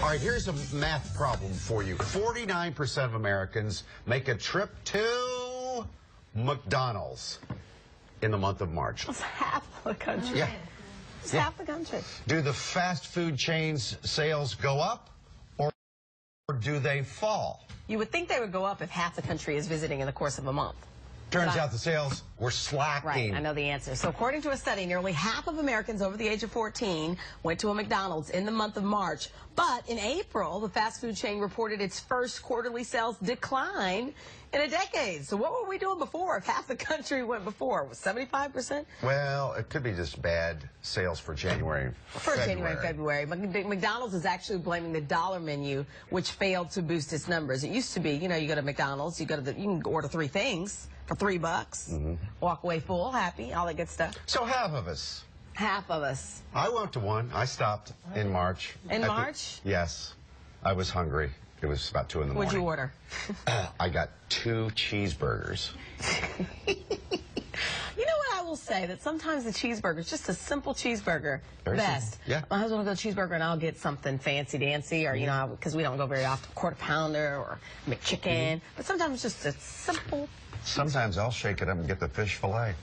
All right, here's a math problem for you. 49% of Americans make a trip to McDonald's in the month of March. That's half the country. Yeah. It's half the country. Do the fast food chains' sales go up or do they fall? You would think they would go up if half the country is visiting in the course of a month. Turns out the sales were slacking. Right, I know the answer. So according to a study, nearly half of Americans over the age of 14 went to a McDonald's in the month of March. But in April, the fast food chain reported its first quarterly sales decline in a decade. So what were we doing before if half the country went before? Was 75%? Well, it could be just bad sales for January and February. January and February. McDonald's is actually blaming the dollar menu, which failed to boost its numbers. It used to be, you know, you go to McDonald's, you can order 3 things for $3, walk away full, happy, all that good stuff. So half of us. Half of us. I went to one. I stopped in March. In March? Yes. I was hungry. It was about 2 in the morning. What'd you order? I got 2 cheeseburgers. You know what I will say? That sometimes the cheeseburger, just a simple cheeseburger, Very best. simple. Yeah. My husband will go cheeseburger and I'll get something fancy-dancy, or, you know, because we don't go very often, quarter pounder or McChicken. But sometimes just a simple. Sometimes I'll shake it up and get the fish fillet.